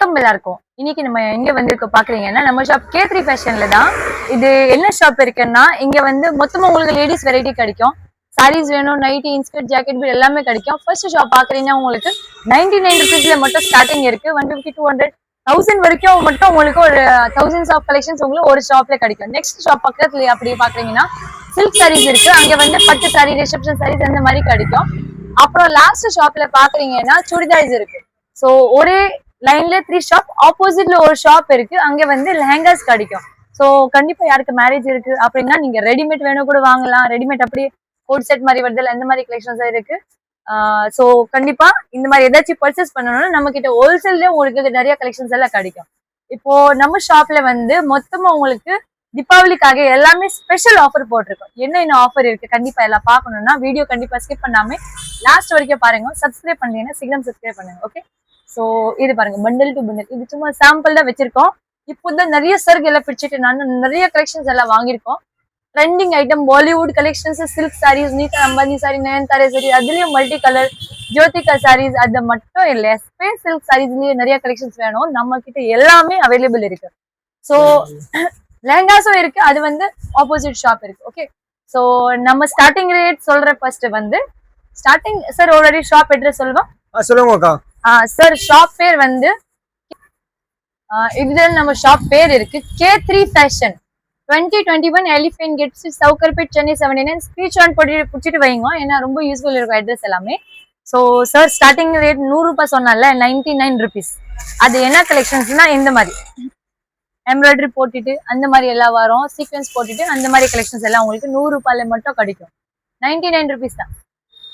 வணக்கம் எல்லாருக்கும். இன்னைக்கு நம்ம எங்க வந்திருக்கோம் பாக்குறீங்கன்னா நம்ம ஷாப் K3 ஃபேஷன்ல தான். இது என்ன ஷாப் இருக்குன்னா இங்க வந்து மொத்தமா உங்களுக்கு லேடிஸ் வெரைட்டி கிடைக்கும். சாரீஸ் வேணும், நைட்டி, இன்ஸ்கர்ட், ஜாக்கெட் பீட் எல்லாமே கிடைக்கும். ஃபர்ஸ்ட் ஷாப் பாக்குறீங்கன்னா உங்களுக்கு 99 ருபீஸ்ல மட்டும் ஸ்டார்டிங் இருக்கு. 150, 200, 1000 வரைக்கும் மட்டும் உங்களுக்கு ஒரு thousands ஆஃப் கலெக்ஷன்ஸ் உங்களுக்கு ஒரு ஷாப்ல கிடைக்கும். நெக்ஸ்ட் ஷாப் பக்கத்துல அப்படி பாக்குறீங்கன்னா சில்க் சாரீஸ் இருக்கு. அங்க வந்து பட்டு சாரி, ரிசப்ஷன் சாரீஸ் அந்த மாதிரி கிடைக்கும். அப்புறம் லாஸ்ட் ஷாப்ல பாக்குறீங்கன்னா சுடிதார்ஸ் இருக்கு. சோ ஒரே லைன்ல 3 ஷாப், ஆப்போசிட்ல ஒரு ஷாப் இருக்கு. அங்க வந்து லெஹங்காஸ் கிடைக்கும். சோ கண்டிப்பா யாருக்கு மேரேஜ் இருக்கு அப்படின்னா நீங்க ரெடிமேட் வேணும் கூட வாங்கலாம். ரெடிமேட் அப்படியே கோட் செட் மாதிரி வருதுல இந்த மாதிரி கலெக்ஷன்ஸ் இருக்கு. சோ கண்டிப்பா இந்த மாதிரி ஏதாச்சும் பர்ச்சேஸ் பண்ணணும்னா நம்ம கிட்ட ஹோல்சேல்ல உங்களுக்கு நிறைய கலெக்ஷன்ஸ் எல்லாம் கிடைக்கும். இப்போ நம்ம ஷாப்ல வந்து மொத்தமா உங்களுக்கு தீபாவளிக்காக எல்லாமே ஸ்பெஷல் ஆஃபர் போட்டிருக்கோம். என்ன ஆஃபர் இருக்கு கண்டிப்பா எல்லாம் பார்க்கணும்னா வீடியோ கண்டிப்பா ஸ்கிப் பண்ணாம லாஸ்ட் வரைக்கும் பாருங்க. சப்ஸ்கிரைப் பண்ணீங்கன்னா சீக்கிரம் சப்ஸ்கிரைப் பண்ணுங்க. ஓகே, சோ இது பாருங்க பண்டல் டு பண்டல். இது சும்மா சாம்பிள் தான் வச்சிருக்கோம். இப்போதான் நிறைய சர்க் எல்லாம் பிடிச்சிட்டு நான் நிறைய கலெக்ஷன்ஸ் எல்லாம் வாங்கியிருக்கோம். Trending item, Bollywood collections, silk saris, Nita Ambani sari, Nayanthara sari, அதுலயும் மல்டி கலர் ஜோதிகா சாரீஸ், அது மட்டும் இல்ல ஸ்பேஸ் சில்க் சாரீஸ்லயே நிறைய கலெக்ஷன்ஸ் வேணும். நம்ம கிட்ட எல்லாமே அவைலபிள் இருக்கு. சோ லெஹங்காஸும் இருக்கு. அது வந்து ஆப்போசிட் ஷாப் இருக்கு. ஓகே, சோ நம்ம ஸ்டார்டிங் ரேட் சொல்ற ஃபர்ஸ்ட் வந்து starting sir already shop address சொல்லுவா சொல்லுங்க. சார் ஷாப் பேர் வந்து இதுல நம்ம ஷாப் பேர் இருக்கு K3 fashion 2021 elephant gate Sowcarpet Chennai 79. Screenshot பிடிச்சிட்டு வைங்க, ஏன்னா ரொம்ப யூஸ்ஃபுல் இருக்கும் அட்ரஸ் எல்லாமே. ஸோ சார் ஸ்டார்டிங் ரேட் 100 ரூபாய் சொன்னால 99 ருபீஸ். அது என்ன கலெக்ஷன்ஸ்னா இந்த மாதிரி எம்ப்ராய்டரி போட்டுட்டு அந்த மாதிரி எல்லாம் வரும், சீக்வன்ஸ் போட்டுட்டு அந்த மாதிரி கலெக்ஷன்ஸ் எல்லாம் உங்களுக்கு 100 ரூபாயில மட்டும் கிடைக்கும். 99 ருபீஸ் தான்.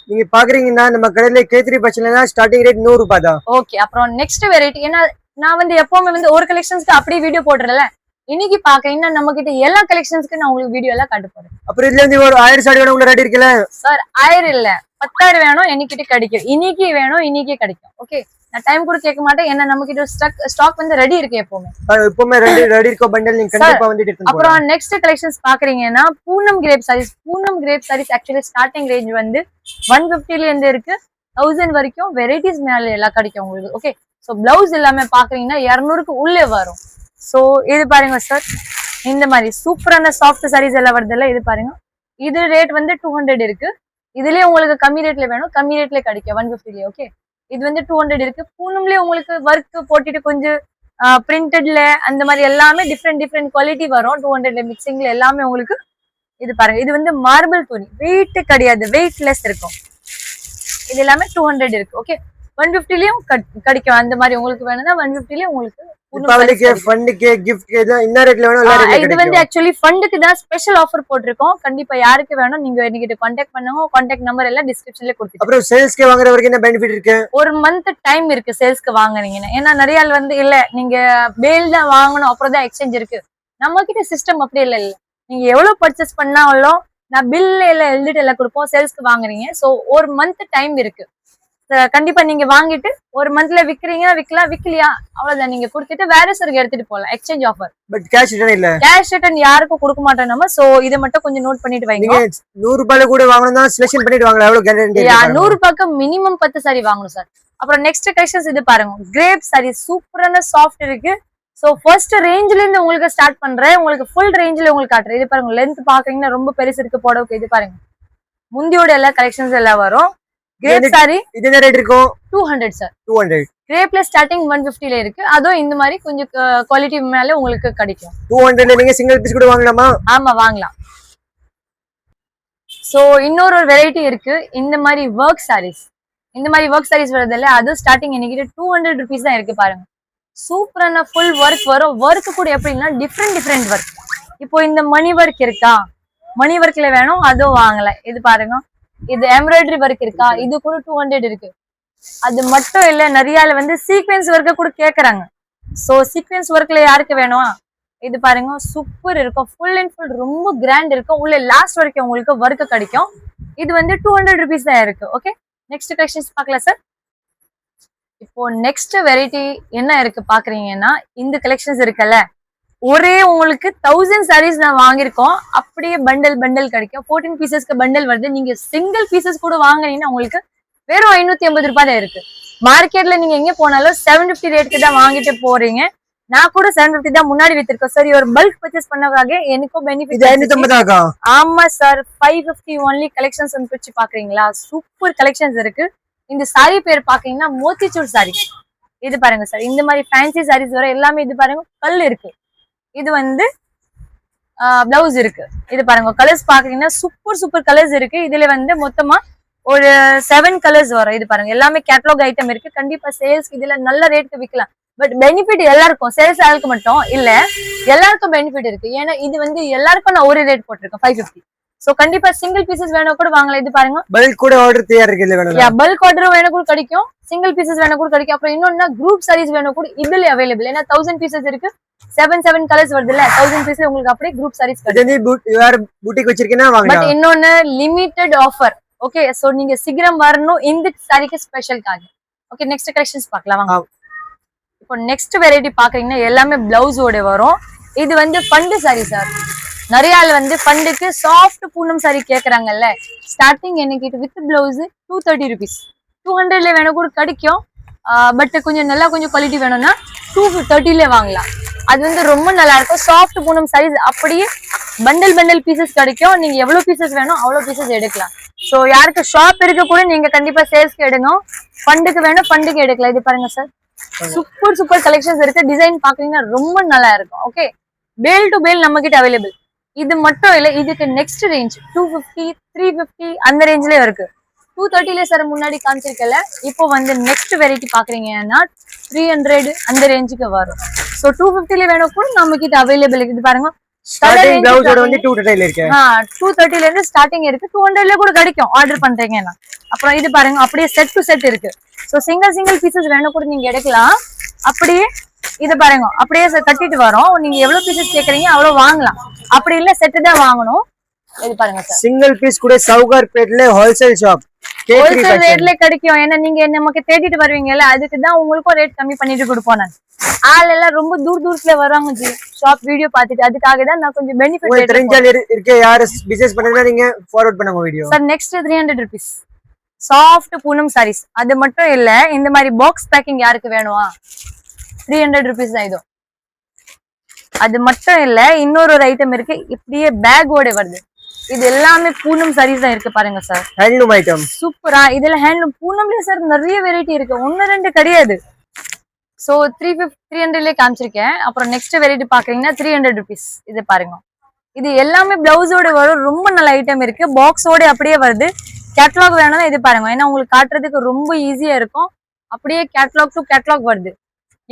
நீங்க பாக்குறீங்கன்னா நம்ம கடையில K3 ஃபேஷன்ல ஸ்டார்டிங் ரேட் 100 ரூபாய் தான். ஓகே, அப்புறம் நெக்ஸ்ட் வெரைட்டி ஏன்னா நான் வந்து எப்பவுமே வந்து ஒரு கலெக்ஷன்ஸ்க்கு அப்படியே வீடியோ போடுறேன்ல, இன்னைக்கு பாக்குறீங்கன்னா நம்ம கிட்ட எல்லா கலெக்ஷன்ஸ்க்கு நான் உங்களுக்கு வீடியோ எல்லாம் காட்ட போறேன். அப்புறம் இதுல இருந்து ஒரு 1000 சாரி வேணும் ரெடி இருக்குல்ல சார்? 1000 இல்ல 10,000 வேணும் என்கிட்ட கிடைக்கும். இன்னைக்கு வேணும் இன்னைக்கே கிடைக்கும். ஓகே, நான் டைம் கூட கேட்க மாட்டேன், ஏன்னா நம்ம கிட்ட ஸ்டாக் வந்து ரெடி இருக்கு எப்பவுமே ரெடி இருக்க பண்டல் நீங்க கண்டிப்பா வந்து எடுத்து. அப்புறம் நெக்ஸ்ட் கலெக்ஷன்ஸ் பாக்குறீங்கன்னா Poonam crepe saris. Poonam crepe saris actually starting range வந்து 150 ல இருந்து இருக்கு 1000 வரைக்கும் வெரைட்டிஸ் மேல எல்லாம் கிடைக்கும் உங்களுக்கு. ஓகே, சோ பிளவுஸ் எல்லாமே பாக்குறீங்கன்னா 200க்கு உள்ளே வரும். சோ இது பாருங்க சார், இந்த மாதிரி சூப்பரான சாஃப்ட் சாரீஸ் எல்லாம் வருது இல்ல, இது பாருங்க. இது ரேட் வந்து 200 இருக்கு. இதுலயே உங்களுக்கு கம்மி ரேட்ல வேணும், கம்மி ரேட்ல கிடைக்கும் 150. ஓகே, இது வந்து 200 இருக்கு. பூனம்லயே உங்களுக்கு ஒர்க் போட்டுட்டு கொஞ்சம் பிரிண்டட்ல அந்த மாதிரி எல்லாமே டிஃப்ரெண்ட் குவாலிட்டி வரும். 200ல மிக்சிங்ல எல்லாமே உங்களுக்கு. இது பாருங்க, இது வந்து மார்பிள் துணி, வெயிட் கிடையாது, வெயிட்லெஸ் இருக்கும். இது எல்லாமே 200 இருக்கு. ஓகே, 150லயும் கிடைக்கும். அந்த மாதிரி உங்களுக்கு வேணும்னா 150லயும் உங்களுக்கு. இது வந்து ஆக்சுவலி ஃபண்டுக்கு தான் ஸ்பெஷல் ஆஃபர் போட்டிருக்கோம். கண்டிப்பா யாருக்கு வேணும் நீங்க என்கிட்ட கான்டாக்ட் பண்ணுங்க. கான்டாக்ட் நம்பர் எல்லாம் டிஸ்கிரிப்ஷன்ல கொடுத்துருக்கோம். அப்புறம் சேல்ஸ்க்கு வாங்குறவருக்கு என்ன பெனிஃபிட் இருக்கு? ஒரு மந்த் டைம் இருக்கு சேல்ஸ்க்கு வாங்குனீங்கன்னா. ஏன்னா நிறைய ஆள் வந்து இல்ல நீங்க பேல் தான் வாங்கணும் அப்புறம் தான் எக்ஸ்சேஞ்ச் இருக்கு. நம்ம கிட்ட சிஸ்டம் அப்படி இல்ல. நீங்க எவ்வளவு பர்ச்சேஸ் பண்ணாலும் நான் பில் எல்லாம் எழுதிட்டு எல்லாம் கொடுப்போம். சேல்ஸ்க்கு வாங்குறீங்க, சோ ஒரு மந்த் டைம் இருக்கு. கண்டிப்பா நீங்க வாங்கிட்டு ஒரு மந்த்ல விக்கிறீங்க, விக்கலாம், விக்கலையா அவ்வளவுதான். நீங்க கொடுத்துட்டு வேற சருக்கு எடுத்துட்டு போகலாம். Exchange offer. But cash return இல்ல. கேஷ் ரிட்டர்ன் யாருக்கும் கொடுக்க மாட்டோம் நம்ம. சோ இத மட்டும் கொஞ்சம் நோட் பண்ணிட்டு வைங்க. 100 ரூபாயில கூட வாங்கணும்னா செலக்ஷன் பண்ணிட்டு வாங்கலாம். எவ்வளவு கேரண்டி? 100 ரூபாய்க்கு மினிமம் 10 சாரி வாங்கணும் சார். அப்புறம் நெக்ஸ்ட் கலெக்ஷன்ஸ் இது பாருங்க, கிரேப் சாரி சூப்பரான சாஃப்ட் இருக்கு. சோ ஃபர்ஸ்ட் ரேஞ்ச்ல இருந்து உங்களுக்கு ஸ்டார்ட் பண்றேன். உங்களுக்கு ஃபுல் ரேஞ்ச்ல உங்களுக்கு காட்டுறேன். இது பாருங்க, லென்த் பாக்குறீங்கன்னா ரொம்ப பெருசு இருக்கு புடவைக்கு. இது பாருங்க, முந்தியோட எல்லா கலெக்ஷன்ஸ் எல்லாம் வரும். கிரேப் சாரி இது என்ன ரேட் இருக்கும்? 200 சார். 200. கிரேப்ல ஸ்டார்டிங் 150 ல இருக்கு. அதுவும் இந்த மாதிரி கொஞ்சம் குவாலிட்டி மேல உங்களுக்கு கிடைக்கும். 200ல நீங்க சிங்கிள் பீஸ் கூட வாங்கலாமா? ஆமா, வாங்கலாம். சோ இன்னொரு வெரைட்டி இருக்கு, இந்த மாதிரி ஒர்க் சாரீஸ். இந்த மாதிரி ஒர்க் சாரீஸ் வருது இல்ல, அது ஸ்டார்டிங் என்கிட்ட 200 ருபீஸ் தான் இருக்கு. பாருங்க, சூப்பரான ஃபுல் ஒர்க் வரும். ஒர்க் கூட எப்படின்னா டிஃப்ரெண்ட் ஒர்க். இப்போ இந்த மணி ஒர்க் இருக்கா, மணி ஒர்க்ல வேணும் அதுவும் வாங்கலாம். இது பாருங்க, இது எம்ப்ராய்டரி ஒர்க் இருக்கா, இது கூட 200 இருக்கு. அது மட்டும் இல்ல, நிறைய வந்து சீக்வென்ஸ் ஒர்க்க கூட கேக்குறாங்க. சோ சீக்வென்ஸ் ஒர்க்ல யாருக்கு வேணும்? இது பாருங்க, சூப்பர் இருக்கும். ஃபுல் அண்ட் ஃபுல் ரொம்ப கிராண்ட் இருக்கும். உள்ள லாஸ்ட் வரைக்கும் உங்களுக்கு ஒர்க் கிடைக்கும். இது வந்து 200 ருபீஸ் தான் இருக்கு. ஓகே, நெக்ஸ்ட் கலெக்ஷன்ஸ் பார்க்கலாம் சார். இப்போ நெக்ஸ்ட் வெரைட்டி என்ன இருக்கு பாக்குறீங்கன்னா இந்த கலெக்ஷன்ஸ் இருக்குல்ல, ஒரே உங்களுக்கு 1000 சாரீஸ் நான் வாங்கியிருக்கோம். அப்படியே பண்டல் கிடைக்கும். 14 பீசஸ்க்கு பண்டல் வருது. நீங்க சிங்கிள் பீசஸ் கூட வாங்குனீங்கன்னா உங்களுக்கு வெறும் 580 ரூபாய் தான் இருக்கு. மார்க்கெட்ல நீங்க எங்க போனாலும் 750 ரேட்டுக்கு தான் வாங்கிட்டு போறீங்க. நான் கூட 750 தான் முன்னாடி வித்திருக்கேன் சார். ஒரு பல்க் பர்ச்சேஸ் பண்ணவாக எனக்கும் பெனிஃபிட். 550 ஆமா சார், 550 ஒன்லி கலெக்ஷன்ஸ் பிரிச்சு பாக்குறீங்களா? சூப்பர் கலெக்ஷன்ஸ் இருக்கு. இந்த சாரி பேர் பாக்கீங்கன்னா மோத்திச்சூர் சாரி. இது பாருங்க சார், இந்த மாதிரி ஃபேன்சி சாரீஸ் வர எல்லாமே. இது பாருங்க கல் இருக்கு. இது வந்து பிளவுஸ் இருக்கு. இது பாருங்க கலர்ஸ் பாக்குறீங்கன்னா சூப்பர் சூப்பர் கலர்ஸ் இருக்கு. இதுல வந்து மொத்தமா ஒரு 7 கலர்ஸ் வரும். இது பாருங்க எல்லாமே கேட்டலாக் ஐட்டம் இருக்கு. கண்டிப்பா சேல்ஸ் இதுல நல்ல ரேட்க்கு விற்கலாம். பட் பெனிஃபிட் எல்லாருக்கும், சேல்ஸ் ஆளுக்கு மட்டும் இல்ல, எல்லாருக்கும் பெனிஃபிட் இருக்கு. ஏன்னா இது வந்து எல்லாருக்கும் நான் ஒரு ரேட் போட்டிருக்கேன் 550. சோ கண்டிப்பா சிங்கிள் பீசஸ் வேணும் கூட வாங்கலாம். இது பாருங்க பல்க் கூட ஆர்டர் தயார் இருக்கு. இல்ல வேணும் பல்க் ஆர்டர் வேணும் கூட கிடைக்கும், சிங்கிள் பீசஸ் வேணும் கூட கிடைக்கும். அப்புறம் இன்னொன்னா குரூப் சாரீஸ் வேணும் கூட இதுல அவைலபிள். ஏன்னா 1000 பீசஸ் இருக்கு, 7 கலர்ஸ் வருது இல்ல, 1000 பீஸ்ல உங்களுக்கு அப்படியே குரூப் சாரீஸ் கிடைக்கும். வேற பூட்டிக் வச்சிருக்கீங்கன்னா வாங்கலாம். பட் இன்னொன்னு லிமிடெட் ஆஃபர். ஓகே, சோ நீங்க சீக்கிரம் வரணும் இந்த சாரிக்கு ஸ்பெஷல்காக. ஓகே, நெக்ஸ்ட் கலெக்ஷன்ஸ் பார்க்கலாம் வாங்க. இப்போ நெக்ஸ்ட் வெரைட்டி பாக்குறீங்கன்னா எல்லாமே பிளவுஸோட வரும். இது வந்து ஃபண்டு சாரி சார். நிறைய ஆள் வந்து ஃபண்டுக்கு சாஃப்ட் பூனம் சாரி கேக்குறாங்கல்ல. ஸ்டார்டிங் எனக்கு வித் பிளவுஸ் 230 rupees, 200ல வேணும் கூட கிடைக்கும். பட் கொஞ்சம் நல்லா கொஞ்சம் குவாலிட்டி வேணும்னா 230ல வாங்கலாம். அது வந்து ரொம்ப நல்லா இருக்கும். சாஃப்ட் பூனம் சாரீஸ் அப்படியே பண்டல் பீசஸ் கிடைக்கும். நீங்க எவ்வளவு பீசஸ் வேணும் அவ்வளவு பீசஸ் எடுக்கலாம். சோ யாருக்கு ஷாப் இருக்க கூட நீங்க கண்டிப்பா சேல்ஸ்க்கு எடுங்க. ஃபண்டுக்கு வேணும் ஃபண்டுக்கு எடுக்கலாம். இது பாருங்க சார், சூப்பர் கலெக்ஷன்ஸ் இருக்கு. டிசைன் பாக்குறீங்கன்னா ரொம்ப நல்லா இருக்கும். ஓகே, பேல் டு பேல் நம்ம கிட்ட அவைலபிள். இது மட்டும் இல்ல, இதுக்கு நெக்ஸ்ட் ரேஞ்ச் 250, 350 அந்த ரேஞ்ச்லயே இருக்கு. 230ல சார் முன்னாடி காமிச்சிருக்கல. இப்போ வந்து நெக்ஸ்ட் வெரைட்டி பாக்குறீங்கன்னா 300 அந்த ரேஞ்சுக்கு வரும். சோ 250ல வேணும் கூட நம்ம கிட்ட அவைலபிள். இது பாருங்க ஸ்டார்டிங் பிளவுஸோட வந்து 230ல இருக்கு. 230ல இருந்து ஸ்டார்டிங் இருக்கு. 200ல கூட கிடைக்கும் ஆர்டர் பண்றீங்கன்னா. அப்புறம் இது பாருங்க அப்படியே செட் டு செட் இருக்கு. சோ சிங்கிள் பீசஸ் வேணும் கூட நீங்க எடுக்கலாம். அப்படியே இது பாருங்க அப்படியே கட்டிட்டு வரோம். நீங்க எவ்வளவு பீசஸ் கேக்குறீங்க அவ்வளவு வாங்கலாம். அப்படி இல்ல செட் தான் வாங்கணும். இது பாருங்க சார், சிங்கிள் பீஸ் கூட சவுகார் பேட்ல ஹோல்சேல் ஷாப் ஹோல்சேல் ரேட்ல கிடைக்கும். ஏன்னா நீங்க நமக்கு தேடிட்டு வருவீங்கல்ல, அதுக்கு தான் உங்களுக்கும் ரேட் கம்மி பண்ணிட்டு கொடுப்போம். நான் ஆள் எல்லாம் ரொம்ப தூரத்துல வருவாங்க ஜி ஷாப் வீடியோ பார்த்துட்டு. அதுக்காக தான் நான் கொஞ்சம் பெனிஃபிட் தெரிஞ்சால் இருக்கு. யாரு பிசினஸ் பண்றீங்கன்னா நீங்க ஃபார்வர்ட் பண்ணுங்க video. Sir next 300 rupees soft Poonam saris. அது மட்டும் இல்ல, இந்த மாதிரி பாக்ஸ் பேக்கிங் யாருக்கு வேணுமா 300 rupees தான். இது அது மட்டும் இல்ல, இன்னொரு ஒரு ஐட்டம் இருக்கு. இப்படியே பேக்கோட வருது. இது எல்லாமே பூனம் சாரீஸ் தான் இருக்கு. பாருங்க சார், ஹேண்ட்லூம் ஐட்டம் சூப்பரா. இதுல ஹேண்ட்லூம் பூனம்ல சார் நிறைய வெரைட்டி இருக்கு, 1 2 கிடையாது. சோ 300ல காமிச்சிருக்கேன். அப்புறம் நெக்ஸ்ட் வெரைட்டி பாக்குறீங்கன்னா 300 rupees. இது பாருங்க, இது எல்லாமே பிளவுஸோட வரும். ரொம்ப நல்ல ஐட்டம் இருக்கு. பாக்ஸோட அப்படியே வருது. கேட்லாக் வேணும்னா இது பாருங்க. ஏன்னா உங்களுக்கு காட்டுறதுக்கு ரொம்ப ஈஸியா இருக்கும். அப்படியே கேட்லாக் டு கேட்லாக் வருது.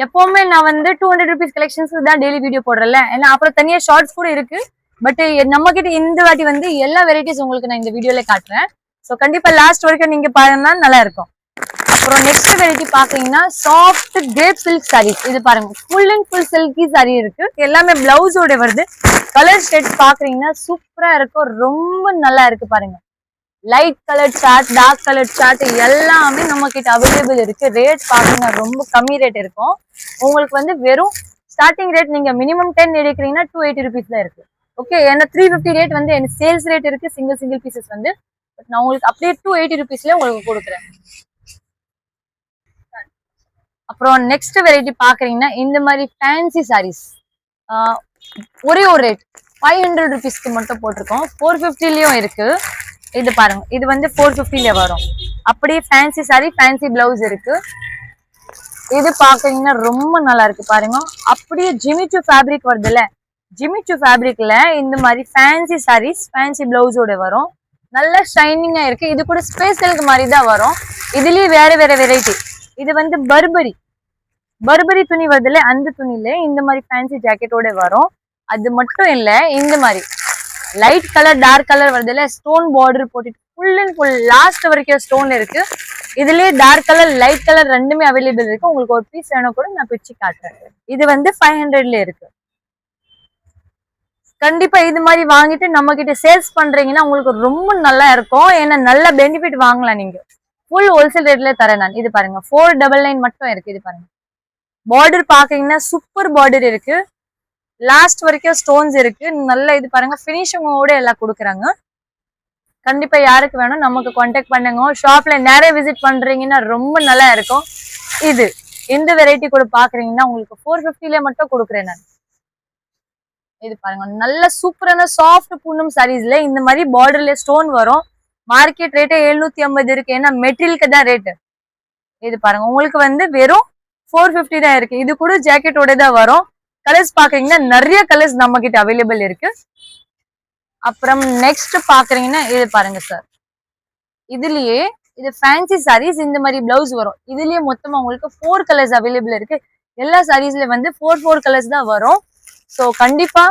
எப்பவுமே நான் வந்து 200 rupees கலெக்ஷன்ஸ் தான் டெய்லி வீடியோ போடுறேன்ல. ஏன்னா அப்புறம் தனியா ஷார்ட்ஸ் கூட இருக்கு. பட் நம்ம கிட்ட இந்த வாட்டி வந்து எல்லா வெரைட்டிஸ் உங்களுக்கு நான் இந்த வீடியோல காட்டுறேன். சோ கண்டிப்பா லாஸ்ட் வரைக்கும் நீங்க பாருங்கன்னா நல்லா இருக்கும். அப்புறம் நெக்ஸ்ட் வெரைட்டி பாத்தீங்கன்னா சாஃப்ட் கிரேப் சில்க் சாரீஸ். இது பாருங்க, full and full silky sorry இருக்கு. எல்லாமே பிளவுஸோட வருது. கலர் ஷேட் பாக்குறீங்கன்னா சூப்பரா இருக்கும். ரொம்ப நல்லா இருக்கு பாருங்க. Light colour chart, dark colour chart எல்லாமே நம்ம கிட்ட அவைலபிள் இருக்கு. ரேட் பாருங்க ரொம்ப கம்மி ரேட் இருக்கும். உங்களுக்கு வந்து வெறும் ஸ்டார்டிங் ரேட் நீங்க மினிமம் 10 எடுக்கிறீங்கன்னா 280 rupees தான் இருக்கு. ஓகே, ஏன்னா 350 ரேட் வந்து எனக்கு சேல்ஸ் ரேட் இருக்கு. சிங்கிள் பீசஸ் வந்து நான் உங்களுக்கு அப்படியே 280 rupeesல உங்களுக்கு கொடுக்குறேன். அப்புறம் நெக்ஸ்ட் வெரைட்டி பாக்குறீங்கன்னா இந்த மாதிரி ஃபேன்சி சாரீஸ். ஒரே ஒரு ரேட் 500 rupeesக்கு மட்டும் போட்டிருக்கோம். 450லயும் இருக்கு. இது பாருங்க, இது வந்து 450ல வரும். அப்படியே ஃபேன்சி சாரி, ஃபேன்சி பிளவுஸ் இருக்கு. இது பாக்குறீங்கன்னா ரொம்ப நல்லா இருக்கு பாருங்க. அப்படியே ஜிமிச்சு ஃபேப்ரிக் வருதுல்ல, ஜிமிச்சு ஃபேப்ரிக்ல இந்த மாதிரி ஃபேன்சி சாரீஸ், ஃபேன்சி பிளவுஸோட வரும். நல்ல ஷைனிங்கா இருக்கு. இது கூட ஸ்பேஸ் சில்க் மாதிரி தான் வரும். இதுலயே வேற வெரைட்டி. இது வந்து பர்பரி துணி வருதுல்ல, அந்த துணியில இந்த மாதிரி ஃபேன்சி ஜாக்கெட்டோட வரும். அது மட்டும் இல்ல, இந்த மாதிரி லைட் கலர் டார்க் கலர் வருதுல்ல, ஸ்டோன் பார்டர் போட்டுட்டு ஃபுல் அண்ட் ஃபுல் லாஸ்ட் வரைக்கும் ஸ்டோன் இருக்கு. இதுலயே டார்க் கலர் லைட் கலர் ரெண்டுமே அவைலபிள் இருக்கு. உங்களுக்கு ஒரு பீஸ் வேணும் கூட நான் பிச்சு காட்டுறேன். இது வந்து 500ல இருக்கு. கண்டிப்பா இது மாதிரி வாங்கிட்டு நம்ம கிட்ட சேல்ஸ் பண்றீங்கன்னா உங்களுக்கு ரொம்ப நல்லா இருக்கும். ஏன்னா நல்ல பெனிஃபிட் வாங்கலாம். நீங்க ஃபுல் ஹோல்சேல் ரேட்ல தரேன் நான். இது பாருங்க 499 மட்டும் இருக்கு. இது பாருங்க, பார்டர் பாத்தீங்கன்னா சூப்பர் பார்டர் இருக்கு. லாஸ்ட் வரைக்கும் ஸ்டோன்ஸ் இருக்கு. நல்ல இது பாருங்க, பினிஷிங்கோட எல்லாம் கொடுக்குறாங்க. கண்டிப்பா யாருக்கு வேணும் நமக்கு கான்டாக்ட் பண்ணுங்க. ஷாப்ல நிறைய விசிட் பண்றீங்கன்னா ரொம்ப நல்லா இருக்கும். இது இந்த வெரைட்டி கூட பாக்குறீங்கன்னா உங்களுக்கு 450ல மட்டும் கொடுக்குறேன் நான். இது பாருங்க நல்ல சூப்பரான சாஃப்ட் பூனம் சாரீஸ்ல இந்த மாதிரி பார்டர்ல ஸ்டோன் வரும். மார்க்கெட் ரேட்டே 750 இருக்கு. ஏன்னா மெட்டீரியலுக்கு தான் ரேட்டு. இது பாருங்க உங்களுக்கு வந்து வெறும் 450 தான் இருக்கு. இது கூட ஜாக்கெட்டோட தான் வரும். கலர்ஸ் பாக்குறீங்கன்னா நிறைய கலர்ஸ் நம்ம கிட்ட அவைலபிள் இருக்கு. அப்புறம் நெக்ஸ்ட் பாக்குறீங்கன்னா இது பாருங்க சார். இதுலயே இது ஃபேன்சி சாரீஸ் இந்த மாதிரி பிளவுஸ் வரும். இதுலயே மொத்தமா உங்களுக்கு 4 கலர்ஸ் அவைலபிள் இருக்கு. எல்லா சாரீஸ்ல வந்து 4 கலர்ஸ் தான் வரும். ஸோ கண்டிப்பா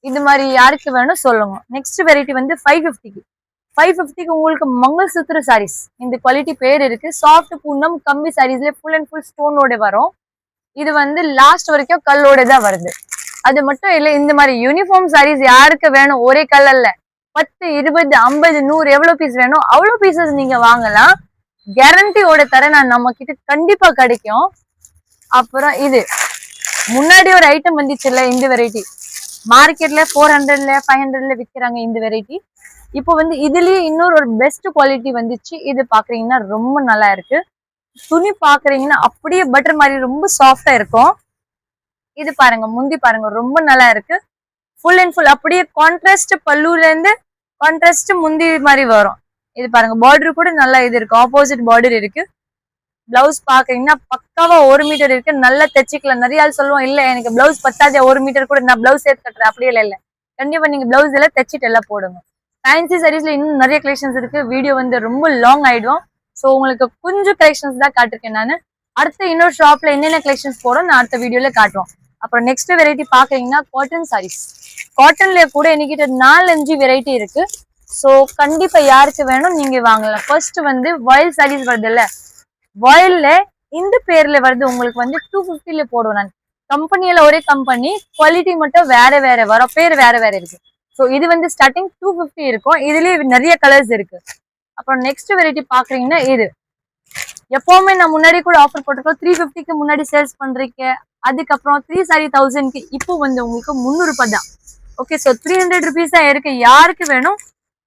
இது மாதிரி யாருக்கு வேணும் சொல்லுங்க. நெக்ஸ்ட் வெரைட்டி வந்து 550க்கு. 550க்கு உங்களுக்கு மங்கள் சூத்திர சாரீஸ் இந்த குவாலிட்டி பேர் இருக்கு. சாஃப்ட் பூனம் கம்பி சாரீஸ்ல ஃபுல் அண்ட் ஃபுல் ஸ்டோனோட வரும். இது வந்து லாஸ்ட் வரைக்கும் கல்லோட தான் வருது. அது மட்டும் இல்ல இந்த மாதிரி யூனிஃபார்ம் சாரீஸ் யாருக்கு வேணும் ஒரே கலர்ல 10, 20, 50, 100 எவ்வளவு பீஸ் வேணும் அவ்வளவு பீசஸ் நீங்க வாங்கலாம். கேரண்டியோட தர நான் நம்ம கிட்ட கண்டிப்பா கிடைக்கும். அப்புறம் இது முன்னாடி ஒரு ஐட்டம் வந்துச்சுல்ல இந்த வெரைட்டி மார்க்கெட்ல 400ல 500ல விற்கிறாங்க இந்த வெரைட்டி. இப்போ வந்து இதுலயே இன்னொரு ஒரு பெஸ்ட் குவாலிட்டி வந்துச்சு. இது பாக்குறீங்கன்னா ரொம்ப நல்லா இருக்கு. துணி பாக்குறீங்கன்னா அப்படியே பட்டர் மாதிரி ரொம்ப சாஃப்டா இருக்கும். இது பாருங்க முந்தி பாருங்க ரொம்ப நல்லா இருக்கு. ஃபுல் அண்ட் ஃபுல் அப்படியே கான்ட்ராஸ்ட் பல்லுல இருந்து கான்ட்ராஸ்ட் முந்தி மாதிரி வரும். இது பாருங்க பார்டர் கூட நல்லா இது இருக்கு. ஆப்போசிட் பார்டர் இருக்கு. பிளவுஸ் பாக்குறீங்கன்னா பக்காவா 1 மீட்டர் இருக்கு. நல்லா தைச்சிக்கலாம். நிறைய ஆள் சொல்லுவோம் இல்ல எனக்கு பிளவுஸ் பத்தாதே 1 மீட்டர் கூட நான் பிளவுஸ் சேர்த்து கட்டுறேன். அப்படியே இல்ல கண்டிப்பா நீங்க பிளவுஸ் எல்லாம் தைச்சிட்டு எல்லாம் போடுங்க. ஃபேன்சி சாரீஸ்ல இன்னும் நிறைய கலெக்ஷன்ஸ் இருக்கு. வீடியோ வந்து ரொம்ப லாங் ஆயிடும். ஸோ உங்களுக்கு கொஞ்சம் கலெக்ஷன்ஸ் தான் காட்டிருக்கேன் நான். அடுத்த இன்னொரு ஷாப்ல என்னென்ன கலெக்ஷன்ஸ் போடும் நான் அடுத்த வீடியோல காட்டுவோம். அப்புறம் நெக்ஸ்ட் வெரைட்டி பாக்குறீங்கன்னா காட்டன் சாரீஸ். காட்டன்ல கூட என்கிட்ட 4-5 வெரைட்டி இருக்கு. ஸோ கண்டிப்பா யாருக்கு வேணும் நீங்க வாங்கலாம். ஃபர்ஸ்ட் வந்து வாயில் சாரீஸ் வருது இல்ல வாயில்ல இந்த பேர்ல வருது உங்களுக்கு வந்து 250ல போடுவோம் நான். கம்பெனியில ஒரே கம்பெனி குவாலிட்டி மட்டும் வேற வேற வரும். பேர் வேற வேற இருக்கு. ஸோ இது வந்து ஸ்டார்டிங் 250 இருக்கும். இதுலயே நிறைய கலர்ஸ் இருக்கு. அப்புறம் நெக்ஸ்ட் வெரைட்டி பாக்குறீங்கன்னா இது எப்பவுமே நான் முன்னாடி கூட ஆஃபர் போட்டிருக்கோம். 350க்கு முன்னாடி சேல்ஸ் பண்றீங்க. அதுக்கப்புறம் 3 சாரி 1000க்கு இப்போ வந்து உங்களுக்கு 300 ரூபாய் தான். ஓகே ஸோ 300 ருபீஸ் தான் இருக்கு. யாருக்கு வேணும்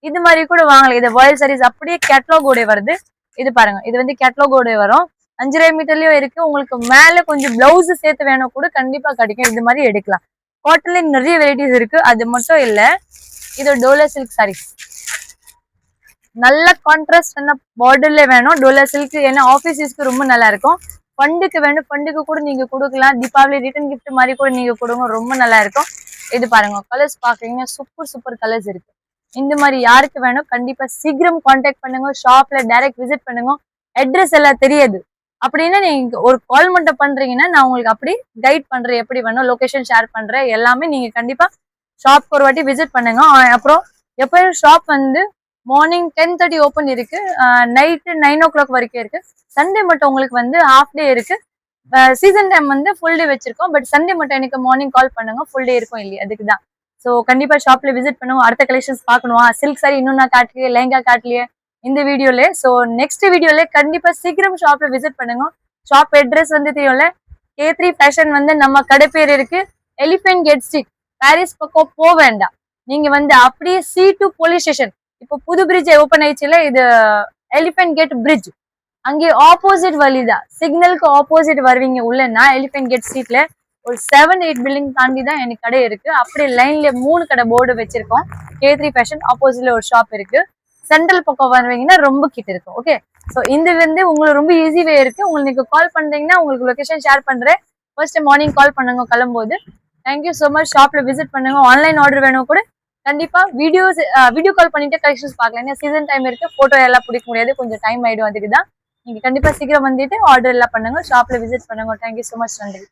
இது மாதிரி கூட வாங்கலாம். இது வாயில் சாரீஸ் அப்படியே கேட்லாகோட வருது. இது பாருங்க இது வந்து கேட்லாகோட வரும். 5.5 மீட்டர்லயும் இருக்கு. உங்களுக்கு மேல கொஞ்சம் பிளவுஸ் சேர்த்து வேணும் கூட கண்டிப்பா கிடைக்கும். இது மாதிரி எடுக்கலாம். காட்டன்ல நிறைய வெரைட்டிஸ் இருக்கு. அது மட்டும் இல்ல இது டோலா சில்க் சாரீஸ் நல்ல கான்ட்ராஸ்ட் பார்டர்ல வேணும். டோலா சில்க் ஏன்னா ஆஃபீஸ் யூஸ்க்கு ரொம்ப நல்லா இருக்கும். ஃபண்டுக்கு வேணும் ஃபண்டுக்கு கூட நீங்க கொடுக்கலாம். தீபாவளி ரிட்டர்ன் கிஃப்ட் மாதிரி கூட நீங்க கொடுங்க. ரொம்ப நல்லா இருக்கும். இது பாருங்க கலர்ஸ் பாக்குறீங்கன்னா சூப்பர் கலர்ஸ் இருக்கு. இந்த மாதிரி யாருக்கு வேணும் கண்டிப்பா சீக்கிரம் கான்டாக்ட் பண்ணுங்க. ஷாப்ல டைரக்ட் விசிட் பண்ணுங்க. அட்ரஸ் எல்லாம் தெரியாது அப்படின்னா நீங்க ஒரு கால் மட்டும் பண்றீங்கன்னா நான் உங்களுக்கு அப்படி கைட் பண்றேன். எப்படி வேணும் லொகேஷன் ஷேர் பண்றேன். எல்லாமே நீங்க கண்டிப்பா ஷாப்க்கு ஒரு வாட்டி விசிட் பண்ணுங்க. அப்புறம் எப்பயும் ஷாப் வந்து மார்னிங் 10:30 ஓப்பன் இருக்கு. நைட்டு 9 o'clock வரைக்கும் இருக்கு. சண்டே மட்டும் உங்களுக்கு வந்து ஹாஃப் டே இருக்கு. சீசன் டைம் வந்து ஃபுல் டே வச்சிருக்கோம். பட் சண்டே மட்டும் எனக்கு மார்னிங் கால் பண்ணுங்க. ஃபுல் டே இருக்கும் இல்லையா அதுக்கு தான். ஸோ கண்டிப்பா ஷாப்ல விசிட் பண்ணுவோம். அடுத்த கலெக்ஷன்ஸ் பார்க்கணுமா சில்க் சாரி இன்னும் நான் காட்டலையே லெஹங்கா காட்டலையே இந்த வீடியோல. ஸோ நெக்ஸ்ட் வீடியோல கண்டிப்பா சீக்கிரம் ஷாப்ல விசிட் பண்ணுங்க. ஷாப் அட்ரஸ் வந்து தெரியும்ல K3 ஃபேஷன் வந்து நம்ம கடை பேர் இருக்கு எலிஃபென்ட் கேட் ஸ்ட்ரீட். பாரிஸ் பக்கம் போக வேண்டாம். நீங்க வந்து அப்படியே C2 போலீஸ் ஸ்டேஷன் இப்போ புது பிரிட்ஜ் ஓபன் ஆயிடுச்சுல இது எலிஃபென்ட் கேட் பிரிட்ஜ் அங்கே ஆப்போசிட் வழிதான். சிக்னலுக்கு ஆப்போசிட் வருவீங்க உள்ளன்னா எலிஃபென்ட் கேட் ஸ்ட்ரீட்ல ஒரு 7-8 பில்டிங் தாண்டி தான் எனக்கு கடை இருக்கு. அப்படியே லைன்ல 3 கடை போர்டு வச்சிருக்கோம். K3 ஃபேஷன் ஆப்போசிட்ல ஒரு ஷாப் இருக்கு. சென்ட்ரல் பக்கம் வருவீங்கன்னா ரொம்ப கிட்ட இருக்கும். ஓகே ஸோ இந்த வந்து உங்களுக்கு ரொம்ப ஈஸிவே இருக்கு. உங்களுக்கு நீங்க கால் பண்றீங்கன்னா உங்களுக்கு லொகேஷன் ஷேர் பண்றேன். ஃபர்ஸ்ட் மார்னிங் கால் பண்ணுங்க கிளம்பும்போது. Thank you so much. ஷாப்ல விசிட் பண்ணுங்க. ஆன்லைன் ஆர்டர் வேணும் கூட கண்டிப்பா வீடியோ கால் பண்ணிட்டு கலெக்ஷன்ஸ் பார்க்கலாம். ஏன்னா சீசன் டைம் இருக்கு. போட்டோ எல்லாம் பிடிக்க முடியாது. கொஞ்சம் டைம் ஆயிடும். அதுக்கு தான் நீங்க கண்டிப்பா சீக்கிரம் வந்துட்டு ஆர்டர் எல்லாம் பண்ணுங்க. ஷாப்ல விசிட் பண்ணுங்க. Thank you so much. நன்றி.